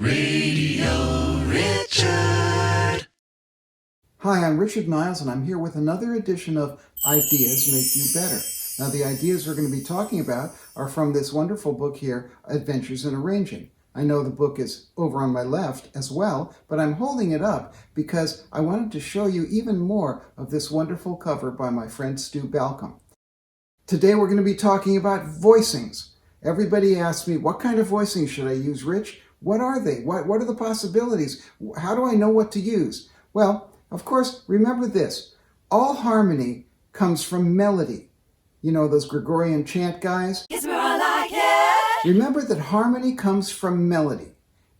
Radio Richard. Hi, I'm Richard Niles, and I'm here with another edition of Ideas Make You Better. Now, the ideas we're going to be talking about are from this wonderful book here, Adventures in Arranging. I know the book is over on my left as well, but I'm holding it up because I wanted to show you even more of this wonderful cover by my friend Stu Balcom. Today we're going to be talking about voicings. Everybody asks me, what kind of voicings should I use, Rich? What are they? What are the possibilities? How do I know what to use? Well, of course, remember this. All harmony comes from melody. You know, those Gregorian chant guys? It's more like it. Remember that harmony comes from melody,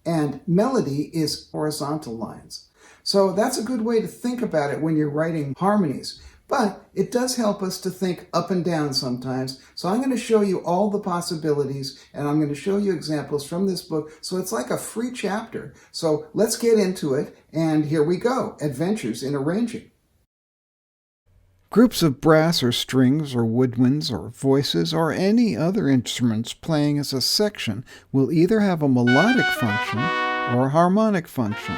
and melody is horizontal lines. So that's a good way to think about it when you're writing harmonies. But it does help us to think up and down sometimes. So I'm going to show you all the possibilities, and I'm going to show you examples from this book. So it's like a free chapter. So let's get into it, and here we go. Adventures in Arranging. Groups of brass or strings or woodwinds or voices or any other instruments playing as a section will either have a melodic function or a harmonic function.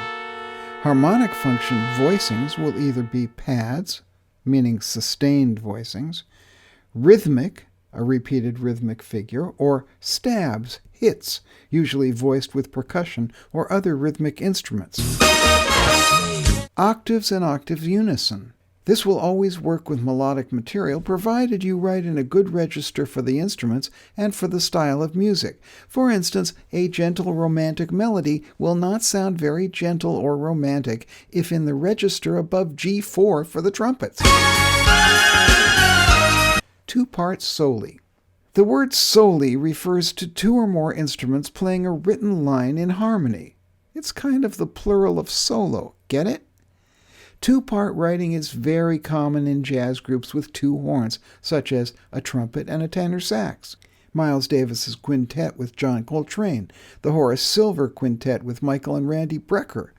Harmonic function voicings will either be pads, meaning sustained voicings, rhythmic, a repeated rhythmic figure, or stabs, hits, usually voiced with percussion or other rhythmic instruments. Octaves and octave unison. This will always work with melodic material provided you write in a good register for the instruments and for the style of music. For instance, a gentle romantic melody will not sound very gentle or romantic if in the register above G4 for the trumpets. 2 parts soli. The word soli refers to 2 or more instruments playing a written line in harmony. It's kind of the plural of solo, get it? 2-part writing is very common in jazz groups with 2 horns, such as a trumpet and a tenor sax. Miles Davis's quintet with John Coltrane, the Horace Silver quintet with Michael and Randy Brecker.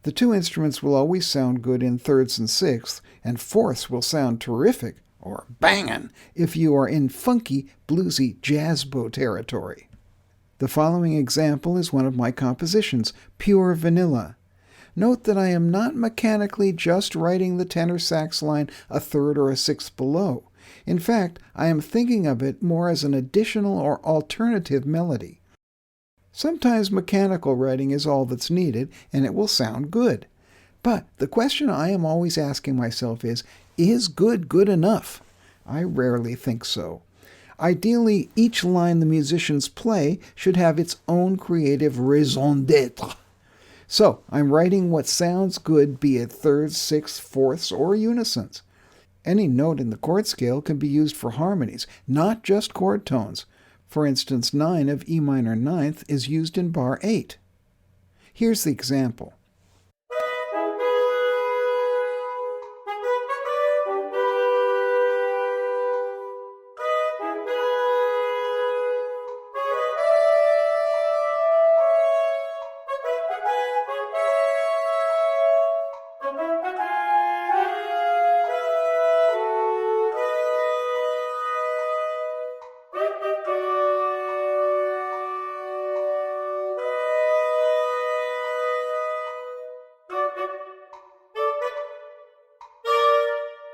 The 2 instruments will always sound good in thirds and sixths, and fourths will sound terrific, or bangin', if you are in funky, bluesy jazzbo territory. The following example is one of my compositions, Pure Vanilla. Note that I am not mechanically just writing the tenor sax line a third or a sixth below. In fact, I am thinking of it more as an additional or alternative melody. Sometimes mechanical writing is all that's needed, and it will sound good. But the question I am always asking myself is good good enough? I rarely think so. Ideally, each line the musicians play should have its own creative raison d'être. So, I'm writing what sounds good, be it thirds, sixths, fourths, or unisons. Any note in the chord scale can be used for harmonies, not just chord tones. For instance, 9 of E minor ninth is used in bar 8. Here's the example.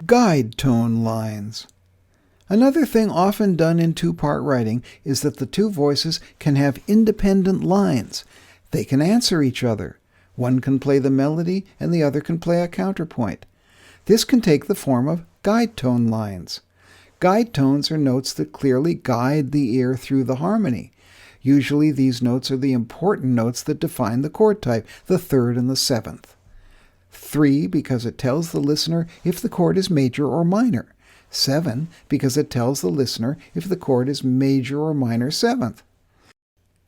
Guide tone lines. Another thing often done in 2-part writing is that the 2 voices can have independent lines. They can answer each other. One can play the melody and the other can play a counterpoint. This can take the form of guide tone lines. Guide tones are notes that clearly guide the ear through the harmony. Usually these notes are the important notes that define the chord type, the 3rd and the 7th. 3 because it tells the listener if the chord is major or minor. 7 because it tells the listener if the chord is major or minor 7th.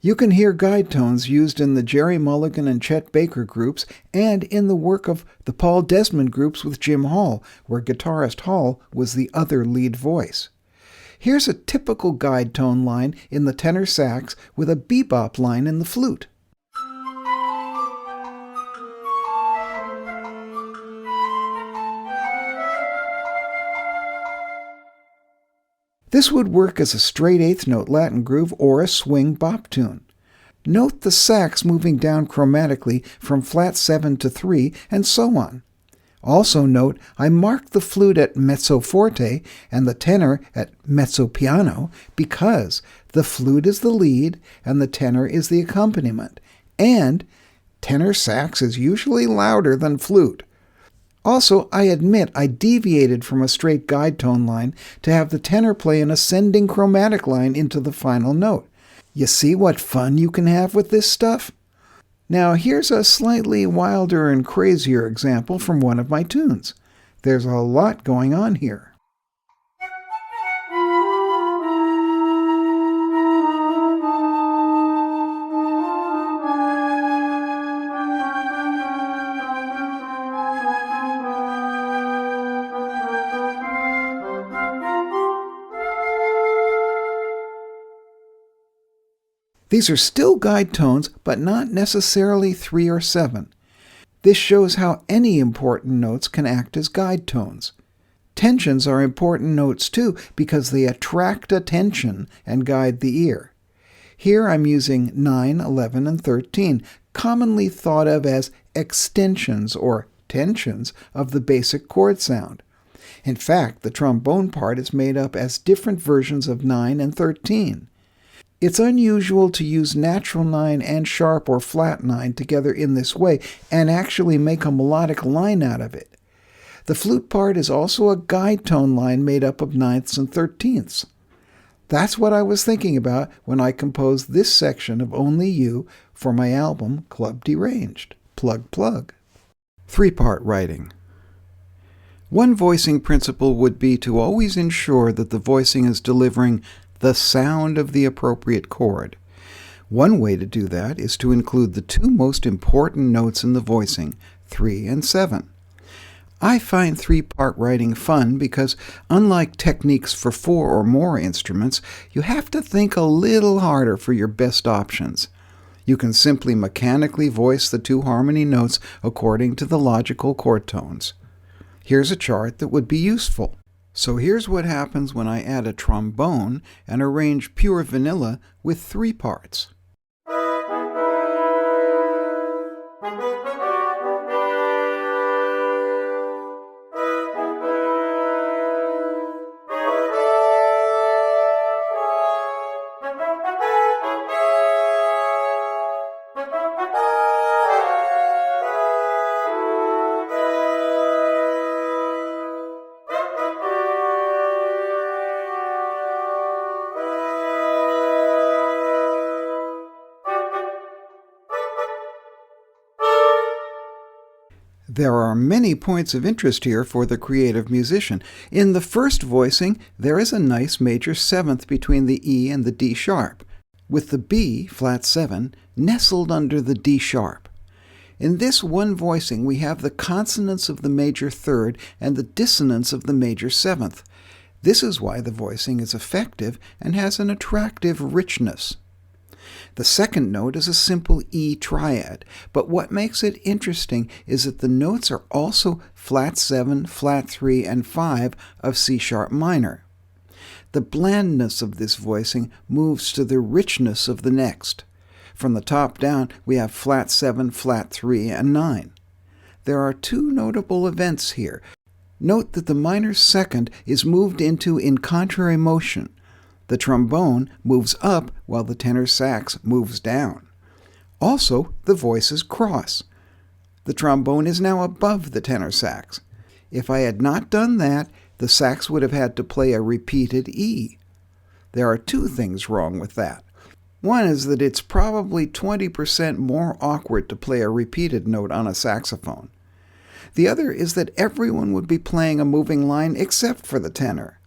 You can hear guide tones used in the Jerry Mulligan and Chet Baker groups and in the work of the Paul Desmond groups with Jim Hall, where guitarist Hall was the other lead voice. Here's a typical guide tone line in the tenor sax with a bebop line in the flute. This would work as a straight eighth note Latin groove or a swing bop tune. Note the sax moving down chromatically from flat 7 to 3, and so on. Also note, I marked the flute at mezzo forte and the tenor at mezzo piano because the flute is the lead and the tenor is the accompaniment, and tenor sax is usually louder than flute. Also, I admit I deviated from a straight guide tone line to have the tenor play an ascending chromatic line into the final note. You see what fun you can have with this stuff? Now here's a slightly wilder and crazier example from one of my tunes. There's a lot going on here. These are still guide tones, but not necessarily 3 or 7. This shows how any important notes can act as guide tones. Tensions are important notes too because they attract attention and guide the ear. Here I'm using 9, 11, and 13, commonly thought of as extensions or tensions of the basic chord sound. In fact, the trombone part is made up as different versions of 9 and 13. It's unusual to use natural 9 and sharp or flat 9 together in this way and actually make a melodic line out of it. The flute part is also a guide tone line made up of ninths and 13ths. That's what I was thinking about when I composed this section of Only You for my album Club Deranged. Plug, plug. 3-part writing. One voicing principle would be to always ensure that the voicing is delivering the sound of the appropriate chord. One way to do that is to include the two most important notes in the voicing, 3 and 7. I find 3-part writing fun because, unlike techniques for 4 or more instruments, you have to think a little harder for your best options. You can simply mechanically voice the two harmony notes according to the logical chord tones. Here's a chart that would be useful. So here's what happens when I add a trombone and arrange pure vanilla with 3 parts. There are many points of interest here for the creative musician. In the first voicing, there is a nice major 7th between the E and the D sharp, with the B, flat 7, nestled under the D sharp. In this one voicing, we have the consonance of the major 3rd and the dissonance of the major 7th. This is why the voicing is effective and has an attractive richness. The second note is a simple E triad, but what makes it interesting is that the notes are also flat 7, flat 3, and 5 of C sharp minor. The blandness of this voicing moves to the richness of the next. From the top down, we have flat 7, flat 3, and 9. There are two notable events here. Note that the minor second is moved into in contrary motion. The trombone moves up while the tenor sax moves down. Also, the voices cross. The trombone is now above the tenor sax. If I had not done that, the sax would have had to play a repeated E. There are two things wrong with that. One is that it's probably 20% more awkward to play a repeated note on a saxophone. The other is that everyone would be playing a moving line except for the tenor.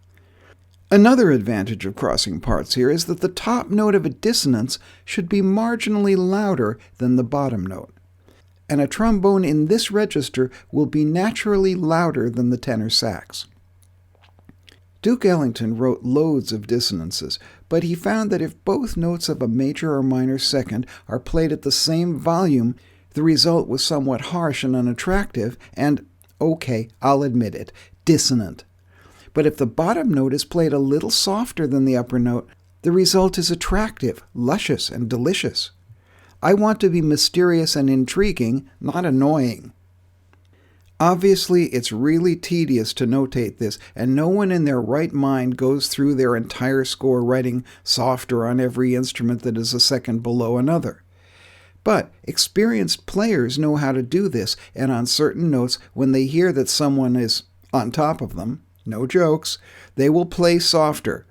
Another advantage of crossing parts here is that the top note of a dissonance should be marginally louder than the bottom note. And a trombone in this register will be naturally louder than the tenor sax. Duke Ellington wrote loads of dissonances, but he found that if both notes of a major or minor second are played at the same volume, the result was somewhat harsh and unattractive and, okay, I'll admit it, dissonant. But if the bottom note is played a little softer than the upper note, the result is attractive, luscious, and delicious. I want to be mysterious and intriguing, not annoying. Obviously, it's really tedious to notate this, and no one in their right mind goes through their entire score writing softer on every instrument that is a second below another. But experienced players know how to do this, and on certain notes, when they hear that someone is on top of them, no jokes, they will play softer.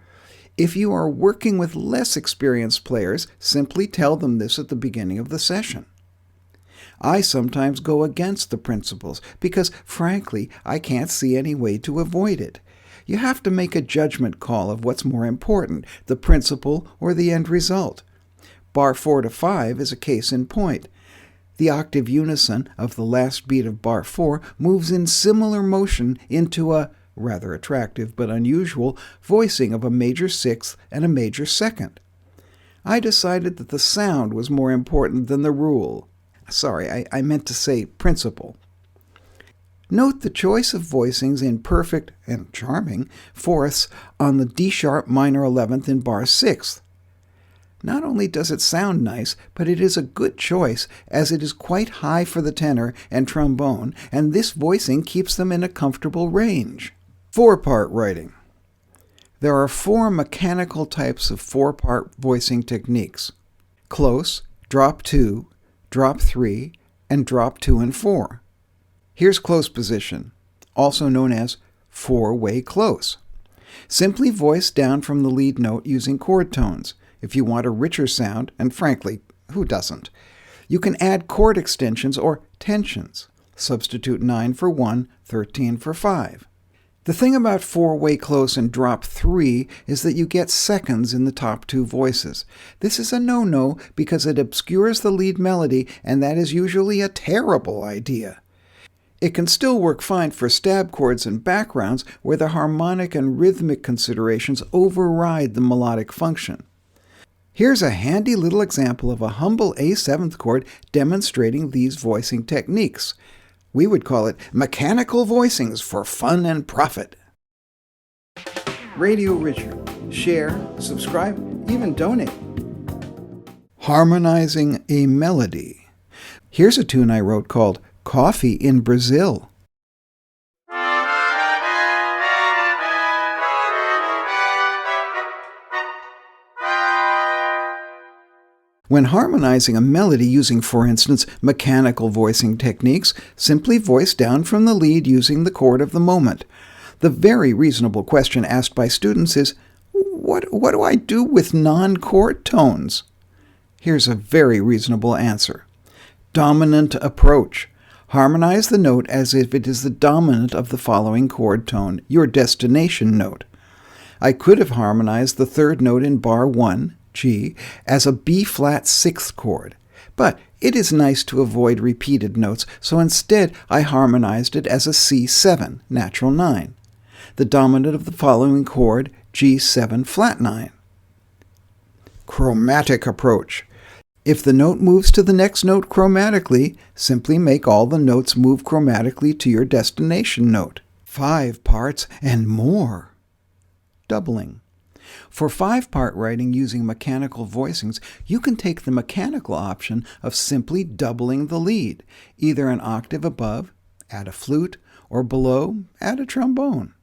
If you are working with less experienced players, simply tell them this at the beginning of the session. I sometimes go against the principles because, frankly, I can't see any way to avoid it. You have to make a judgment call of what's more important, the principle or the end result. Bar 4 to 5 is a case in point. The octave unison of the last beat of bar 4 moves in similar motion into a rather attractive but unusual voicing of a major sixth and a major second. I decided that the sound was more important than the rule. Sorry, I meant to say principle. Note the choice of voicings in perfect and charming fourths on the D-sharp minor 11th in bar 6th. Not only does it sound nice, but it is a good choice, as it is quite high for the tenor and trombone, and this voicing keeps them in a comfortable range. 4-part writing. There are 4 mechanical types of 4-part voicing techniques: close, drop 2, drop 3, and drop 2 and 4. Here's close position, also known as 4-way close. Simply voice down from the lead note using chord tones. If you want a richer sound, and frankly, who doesn't? You can add chord extensions or tensions. Substitute 9 for 1, 13 for 5. The thing about 4-way close and drop 3 is that you get seconds in the top 2 voices. This is a no-no because it obscures the lead melody, and that is usually a terrible idea. It can still work fine for stab chords and backgrounds where the harmonic and rhythmic considerations override the melodic function. Here's a handy little example of a humble A7th chord demonstrating these voicing techniques. We would call it mechanical voicings for fun and profit. Radio Richard. Share, subscribe, even donate. Harmonizing a melody. Here's a tune I wrote called Coffee in Brazil. When harmonizing a melody using, for instance, mechanical voicing techniques, simply voice down from the lead using the chord of the moment. The very reasonable question asked by students is, what do I do with non-chord tones? Here's a very reasonable answer. Dominant approach. Harmonize the note as if it is the dominant of the following chord tone, your destination note. I could have harmonized the third note in bar 1, G, as a B-flat 6th chord, but it is nice to avoid repeated notes, so instead I harmonized it as a C7, natural 9, the dominant of the following chord, G7 flat 9. Chromatic approach. If the note moves to the next note chromatically, simply make all the notes move chromatically to your destination note. 5 parts and more. Doubling. For 5-part writing using mechanical voicings, you can take the mechanical option of simply doubling the lead, either an octave above, add a flute, or below, add a trombone.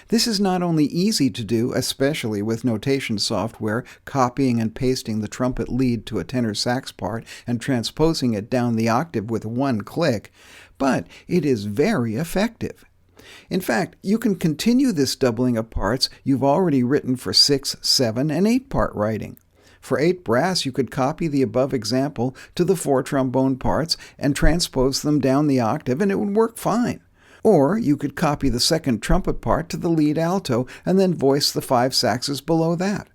This is not only easy to do, especially with notation software, copying and pasting the trumpet lead to a tenor sax part and transposing it down the octave with one click, but it is very effective. In fact, you can continue this doubling of parts you've already written for 6, 7, and 8-part writing. For 8 brass, you could copy the above example to the 4 trombone parts and transpose them down the octave, and it would work fine. Or you could copy the second trumpet part to the lead alto and then voice the 5 saxes below that.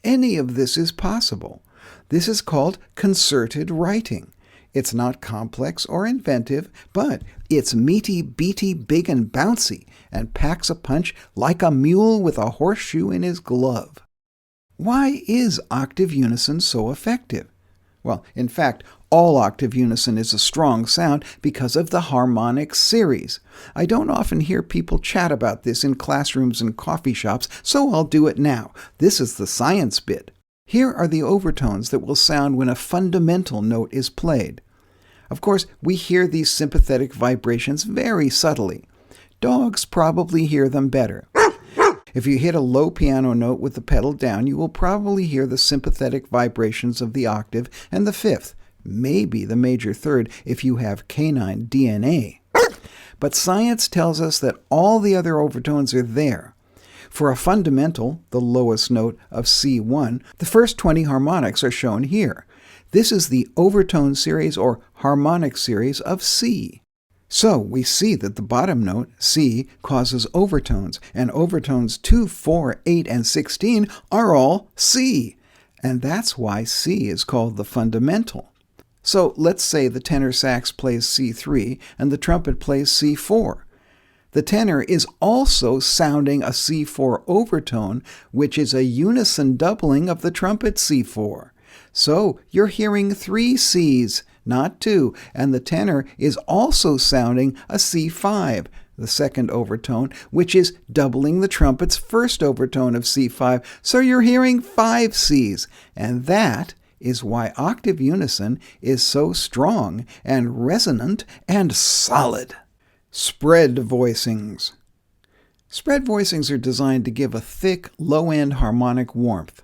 Any of this is possible. This is called concerted writing. It's not complex or inventive, but it's meaty, beaty, big, and bouncy, and packs a punch like a mule with a horseshoe in his glove. Why is octave unison so effective? Well, in fact, all octave unison is a strong sound because of the harmonic series. I don't often hear people chat about this in classrooms and coffee shops, so I'll do it now. This is the science bit. Here are the overtones that will sound when a fundamental note is played. Of course, we hear these sympathetic vibrations very subtly. Dogs probably hear them better. If you hit a low piano note with the pedal down, you will probably hear the sympathetic vibrations of the octave and the fifth, maybe the major third if you have canine DNA. But science tells us that all the other overtones are there. For a fundamental, the lowest note of C1, the first 20 harmonics are shown here. This is the overtone series or harmonic series of C. So we see that the bottom note, C, causes overtones, and overtones 2, 4, 8, and 16 are all C. And that's why C is called the fundamental. So let's say the tenor sax plays C3 and the trumpet plays C4. The tenor is also sounding a C4 overtone, which is a unison doubling of the trumpet C4. So you're hearing 3 Cs, not 2, and the tenor is also sounding a C5, the second overtone, which is doubling the trumpet's first overtone of C5, so you're hearing 5 Cs, and that is why octave unison is so strong and resonant and solid. Spread voicings. Spread voicings are designed to give a thick, low-end harmonic warmth.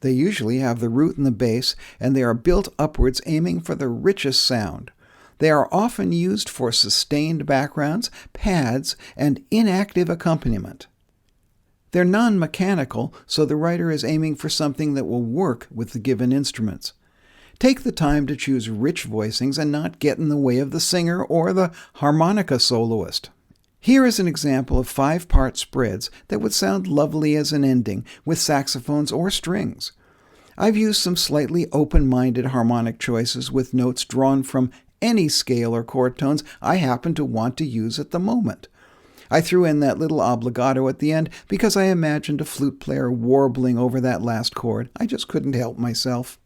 They usually have the root in the bass, and they are built upwards aiming for the richest sound. They are often used for sustained backgrounds, pads, and inactive accompaniment. They're non-mechanical, so the writer is aiming for something that will work with the given instruments. Take the time to choose rich voicings and not get in the way of the singer or the harmonica soloist. Here is an example of 5-part spreads that would sound lovely as an ending with saxophones or strings. I've used some slightly open-minded harmonic choices with notes drawn from any scale or chord tones I happen to want to use at the moment. I threw in that little obligato at the end because I imagined a flute player warbling over that last chord. I just couldn't help myself.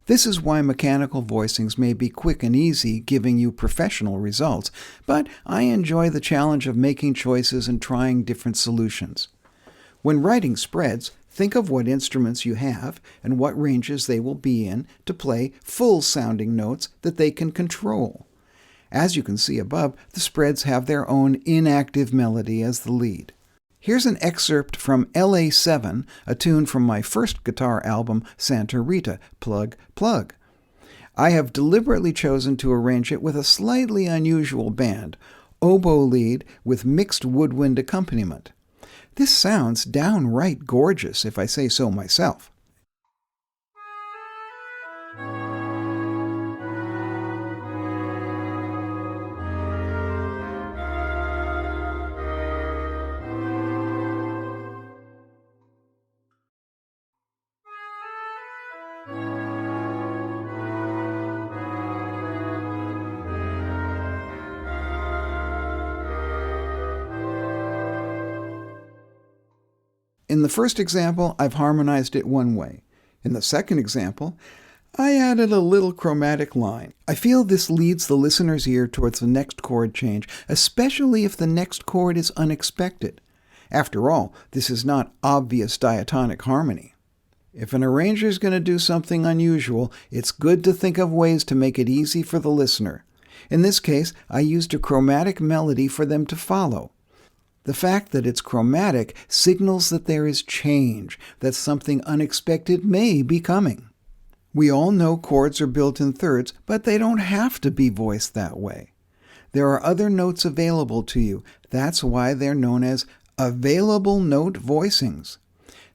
This is why mechanical voicings may be quick and easy, giving you professional results, but I enjoy the challenge of making choices and trying different solutions. When writing spreads, think of what instruments you have and what ranges they will be in to play full-sounding notes that they can control. As you can see above, the spreads have their own inactive melody as the lead. Here's an excerpt from LA7, a tune from my first guitar album, Santa Rita, Plug, Plug. I have deliberately chosen to arrange it with a slightly unusual band, oboe lead with mixed woodwind accompaniment. This sounds downright gorgeous, if I say so myself. In the first example, I've harmonized it one way. In the second example, I added a little chromatic line. I feel this leads the listener's ear towards the next chord change, especially if the next chord is unexpected. After all, this is not obvious diatonic harmony. If an arranger is going to do something unusual, it's good to think of ways to make it easy for the listener. In this case, I used a chromatic melody for them to follow. The fact that it's chromatic signals that there is change, that something unexpected may be coming. We all know chords are built in thirds, but they don't have to be voiced that way. There are other notes available to you. That's why they're known as available note voicings.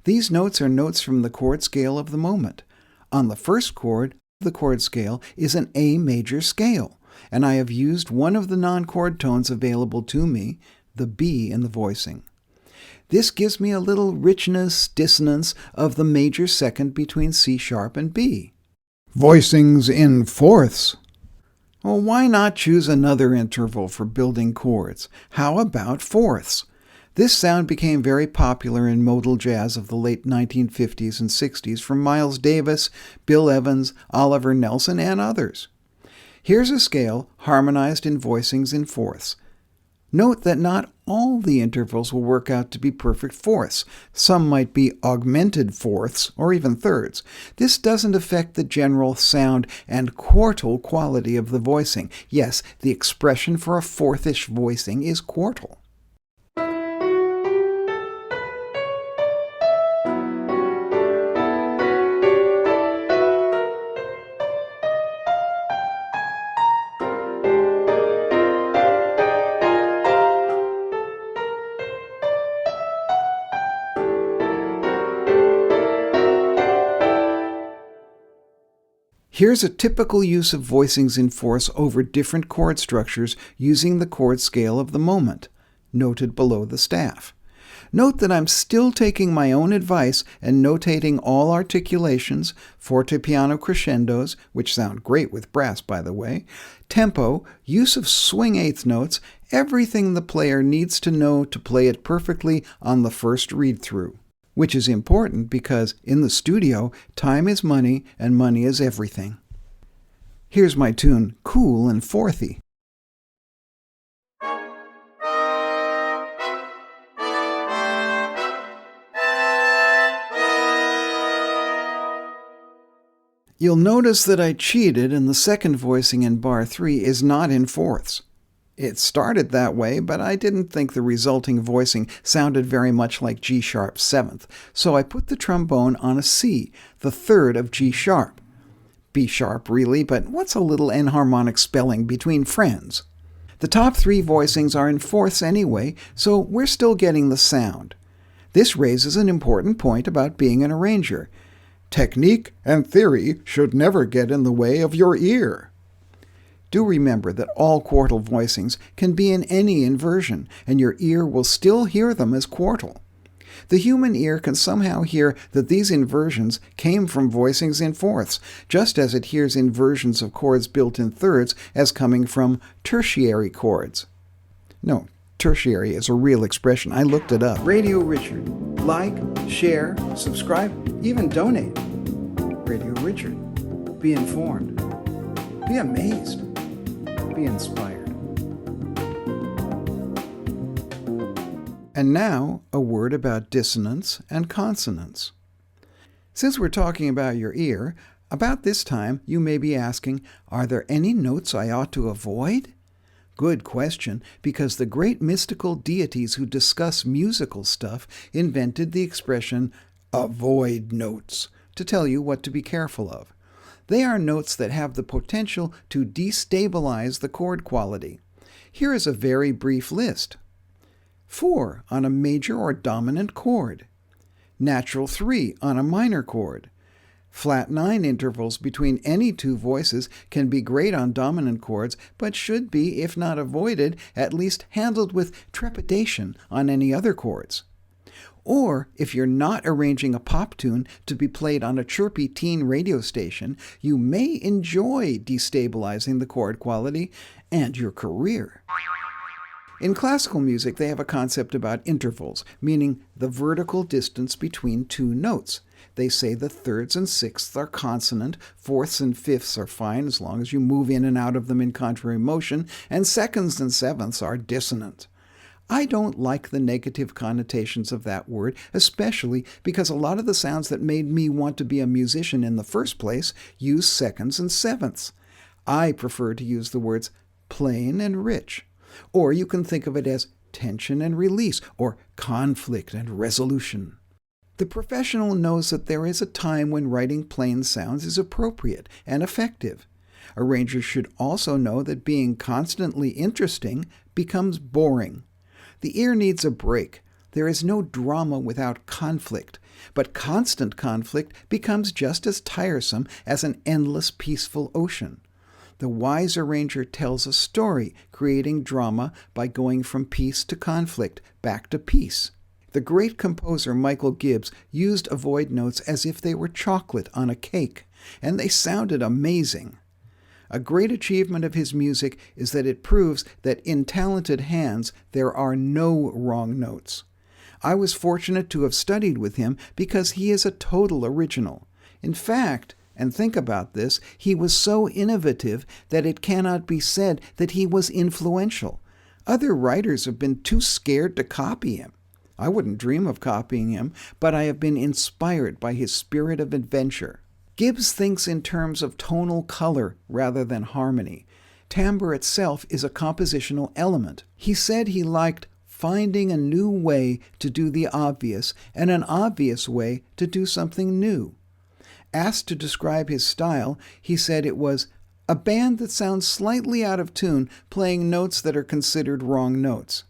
These notes are notes from the chord scale of the moment. On the first chord, the chord scale is an A major scale, and I have used one of the non-chord tones available to me, the B in the voicing. This gives me a little richness, dissonance of the major second between C sharp and B. Voicings in fourths. Well, why not choose another interval for building chords? How about fourths? This sound became very popular in modal jazz of the late 1950s and 60s from Miles Davis, Bill Evans, Oliver Nelson, and others. Here's a scale harmonized in voicings in fourths. Note that not all the intervals will work out to be perfect fourths. Some might be augmented fourths or even thirds. This doesn't affect the general sound and quartal quality of the voicing. Yes, the expression for a fourthish voicing is quartal. Here's a typical use of voicings in fourths over different chord structures using the chord scale of the moment, noted below the staff. Note that I'm still taking my own advice and notating all articulations, fortepiano crescendos, which sound great with brass by the way, tempo, use of swing eighth notes, everything the player needs to know to play it perfectly on the first read-through. Which is important because in the studio, time is money and money is everything. Here's my tune, cool and fourthy. You'll notice that I cheated and the second voicing in bar 3 is not in fourths. It started that way, but I didn't think the resulting voicing sounded very much like G sharp 7th, so I put the trombone on a C, the third of G sharp. B sharp really, but what's a little enharmonic spelling between friends? The top 3 voicings are in fourths anyway, so we're still getting the sound. This raises an important point about being an arranger. Technique and theory should never get in the way of your ear. Do remember that all quartal voicings can be in any inversion, and your ear will still hear them as quartal. The human ear can somehow hear that these inversions came from voicings in fourths, just as it hears inversions of chords built in thirds as coming from tertiary chords. No, tertiary is a real expression. I looked it up. Radio Richard. Like, share, subscribe, even donate. Radio Richard. Be informed. Be amazed. Be inspired. And now, a word about dissonance and consonance. Since we're talking about your ear, about this time you may be asking, are there any notes I ought to avoid? Good question, because the great mystical deities who discuss musical stuff invented the expression, avoid notes, to tell you what to be careful of. They are notes that have the potential to destabilize the chord quality. Here is a very brief list. 4 on a major or dominant chord. Natural 3 on a minor chord. Flat 9 intervals between any two voices can be great on dominant chords, but should be, if not avoided, at least handled with trepidation on any other chords. Or, if you're not arranging a pop tune to be played on a chirpy teen radio station, you may enjoy destabilizing the chord quality and your career. In classical music, they have a concept about intervals, meaning the vertical distance between two notes. They say the thirds and sixths are consonant, fourths and fifths are fine as long as you move in and out of them in contrary motion, and seconds and sevenths are dissonant. I don't like the negative connotations of that word, especially because a lot of the sounds that made me want to be a musician in the first place use seconds and sevenths. I prefer to use the words plain and rich. Or you can think of it as tension and release, or conflict and resolution. The professional knows that there is a time when writing plain sounds is appropriate and effective. Arrangers should also know that being constantly interesting becomes boring. The ear needs a break. There is no drama without conflict, but constant conflict becomes just as tiresome as an endless peaceful ocean. The wise arranger tells a story, creating drama by going from peace to conflict, back to peace. The great composer Michael Gibbs used avoid notes as if they were chocolate on a cake, and they sounded amazing. A great achievement of his music is that it proves that in talented hands there are no wrong notes. I was fortunate to have studied with him because he is a total original. In fact, And think about this, he was so innovative that it cannot be said that he was influential. Other writers have been too scared to copy him. I wouldn't dream of copying him, but I have been inspired by his spirit of adventure. Gibbs thinks in terms of tonal color rather than harmony. Timbre itself is a compositional element. He said he liked finding a new way to do the obvious and an obvious way to do something new. Asked to describe his style, he said it was a band that sounds slightly out of tune, playing notes that are considered wrong notes.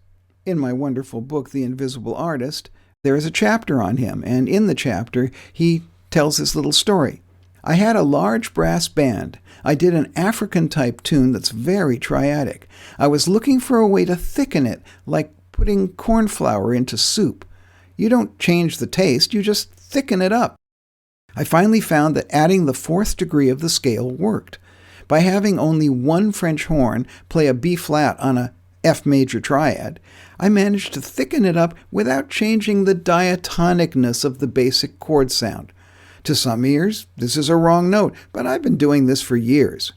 In my wonderful book, The Invisible Artist, there is a chapter on him, and in the chapter, he tells this little story. I had a large brass band. I did an African-type tune that's very triadic. I was looking for a way to thicken it, like putting corn flour into soup. You don't change the taste, you just thicken it up. I finally found that adding the fourth degree of the scale worked. By having only one French horn play a B-flat on a F major triad, I managed to thicken it up without changing the diatonicness of the basic chord sound. To some ears, this is a wrong note, but I've been doing this for years.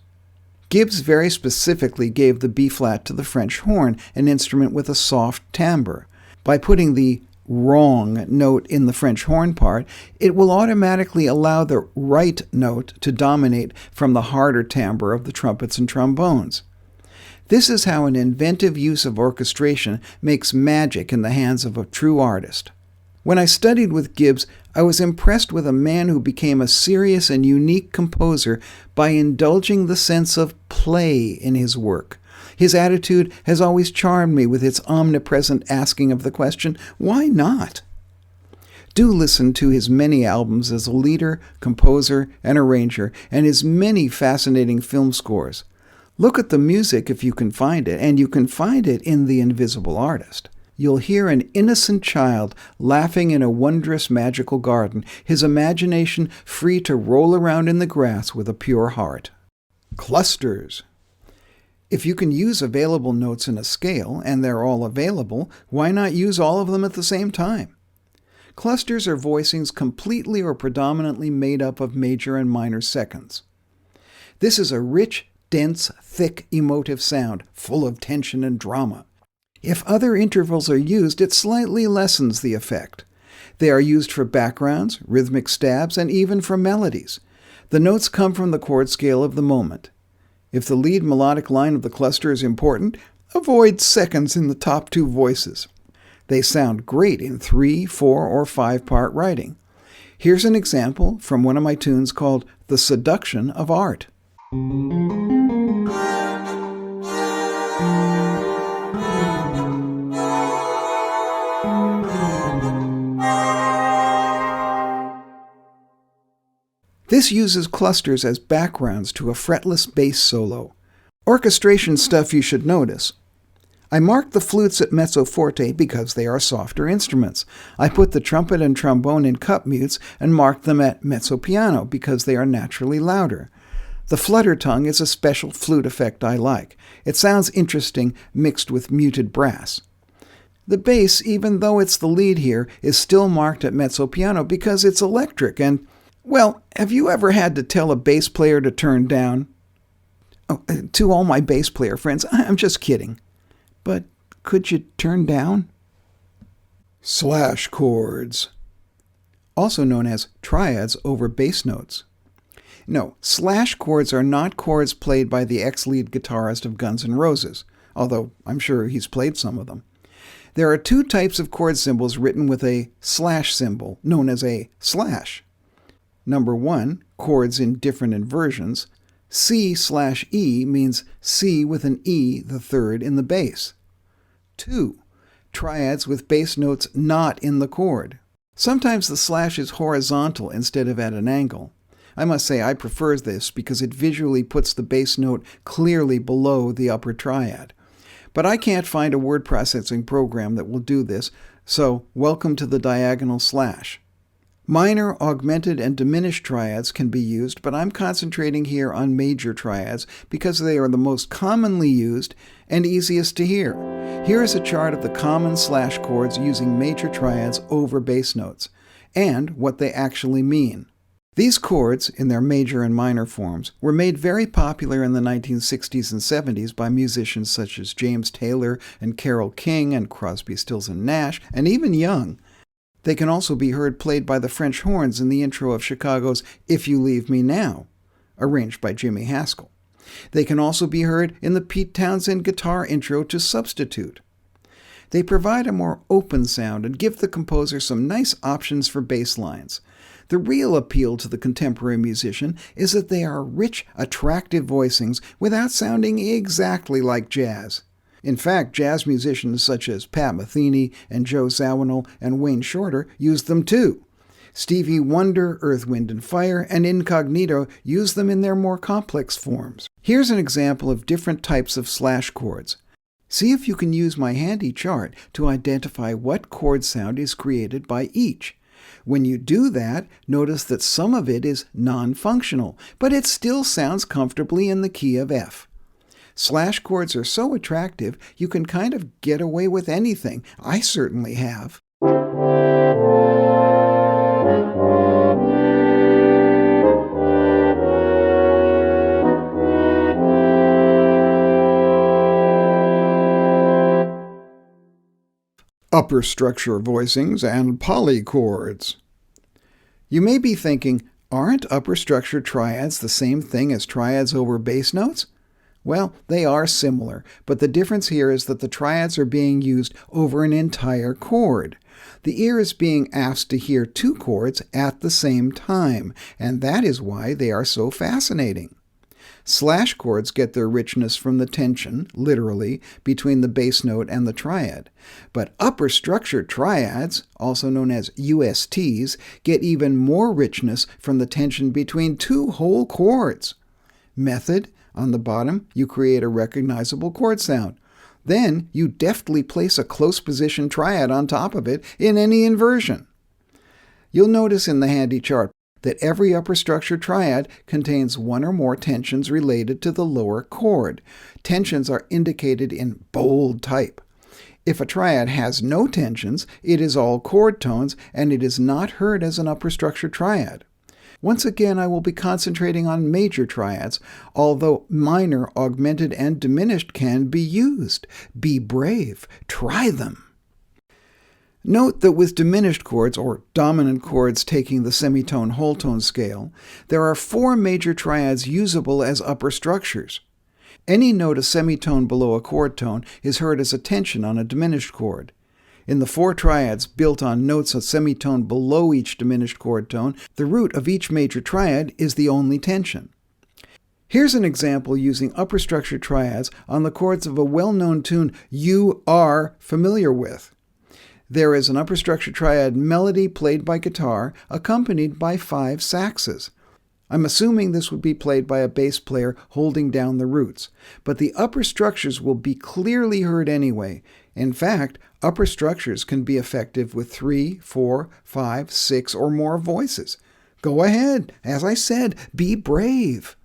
Gibbs very specifically gave the B-flat to the French horn, an instrument with a soft timbre. By putting the wrong note in the French horn part, it will automatically allow the right note to dominate from the harder timbre of the trumpets and trombones. This is how an inventive use of orchestration makes magic in the hands of a true artist. When I studied with Gibbs, I was impressed with a man who became a serious and unique composer by indulging the sense of play in his work. His attitude has always charmed me with its omnipresent asking of the question, why not? Do listen to his many albums as a leader, composer, and arranger, and his many fascinating film scores. Look at the music if you can find it, and you can find it in The Invisible Artist. You'll hear an innocent child laughing in a wondrous magical garden, his imagination free to roll around in the grass with a pure heart. Clusters. If you can use available notes in a scale, and they're all available, why not use all of them at the same time? Clusters are voicings completely or predominantly made up of major and minor seconds. This is a rich, dense, thick, emotive sound, full of tension and drama. If other intervals are used, it slightly lessens the effect. They are used for backgrounds, rhythmic stabs, and even for melodies. The notes come from the chord scale of the moment. If the lead melodic line of the cluster is important, avoid seconds in the top two voices. They sound great in 3, 4, or 5-part writing. Here's an example from one of my tunes called The Seduction of Art. This uses clusters as backgrounds to a fretless bass solo. Orchestration stuff you should notice. I marked the flutes at mezzo forte because they are softer instruments. I put the trumpet and trombone in cup mutes and marked them at mezzo piano because they are naturally louder. The flutter tongue is a special flute effect I like. It sounds interesting mixed with muted brass. The bass, even though it's the lead here, is still marked at mezzo piano because it's electric and, well, have you ever had to tell a bass player to turn down? Oh, to all my bass player friends, I'm just kidding. But could you turn down? Slash chords, also known as triads over bass notes. No, slash chords are not chords played by the ex-lead guitarist of Guns N' Roses, although I'm sure he's played some of them. There are two types of chord symbols written with a slash symbol, known as a slash. Number 1, chords in different inversions. C/E means C with an E, the third, in the bass. 2, triads with bass notes not in the chord. Sometimes the slash is horizontal instead of at an angle. I must say I prefer this because it visually puts the bass note clearly below the upper triad. But I can't find a word processing program that will do this, so welcome to the diagonal slash. Minor, augmented, and diminished triads can be used, but I'm concentrating here on major triads because they are the most commonly used and easiest to hear. Here is a chart of the common slash chords using major triads over bass notes, and what they actually mean. These chords, in their major and minor forms, were made very popular in the 1960s and 70s by musicians such as James Taylor and Carole King and Crosby, Stills and Nash, and even Young. They can also be heard played by the French horns in the intro of Chicago's If You Leave Me Now, arranged by Jimmy Haskell. They can also be heard in the Pete Townshend guitar intro to Substitute. They provide a more open sound and give the composer some nice options for bass lines. The real appeal to the contemporary musician is that they are rich, attractive voicings without sounding exactly like jazz. In fact, jazz musicians such as Pat Metheny and Joe Zawinul and Wayne Shorter use them too. Stevie Wonder, Earth, Wind & Fire, and Incognito use them in their more complex forms. Here's an example of different types of slash chords. See if you can use my handy chart to identify what chord sound is created by each. When you do that, notice that some of it is non-functional, but it still sounds comfortably in the key of F. Slash chords are so attractive, you can kind of get away with anything. I certainly have. Upper structure voicings and polychords. You may be thinking, aren't upper structure triads the same thing as triads over bass notes? Well, they are similar, but the difference here is that the triads are being used over an entire chord. The ear is being asked to hear two chords at the same time, and that is why they are so fascinating. Slash chords get their richness from the tension, literally, between the bass note and the triad. But upper structure triads, also known as USTs, get even more richness from the tension between two whole chords. Method: on the bottom, you create a recognizable chord sound. Then you deftly place a close position triad on top of it in any inversion. You'll notice in the handy chart that every upper structure triad contains one or more tensions related to the lower chord. Tensions are indicated in bold type. If a triad has no tensions, it is all chord tones, and it is not heard as an upper structure triad. Once again, I will be concentrating on major triads, although minor, augmented, and diminished can be used. Be brave. Try them. Note that with diminished chords, or dominant chords taking the semitone whole tone scale, there are 4 major triads usable as upper structures. Any note a semitone below a chord tone is heard as a tension on a diminished chord. In the 4 triads built on notes a semitone below each diminished chord tone, the root of each major triad is the only tension. Here's an example using upper structure triads on the chords of a well-known tune you are familiar with. There is an upper structure triad melody played by guitar, accompanied by 5 saxes. I'm assuming this would be played by a bass player holding down the roots, but the upper structures will be clearly heard anyway. In fact, upper structures can be effective with 3, 4, 5, 6, or more voices. Go ahead, as I said, be brave.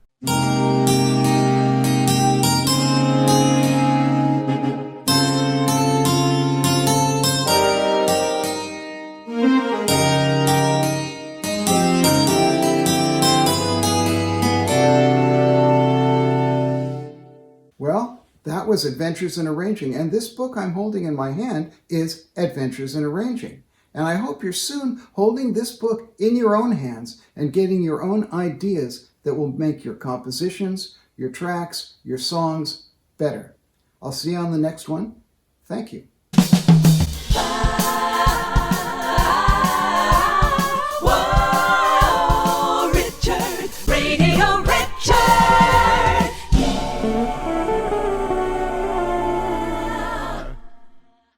Well, that was Adventures in Arranging, and this book I'm holding in my hand is Adventures in Arranging. And I hope you're soon holding this book in your own hands and getting your own ideas that will make your compositions, your tracks, your songs better. I'll see you on the next one. Thank you.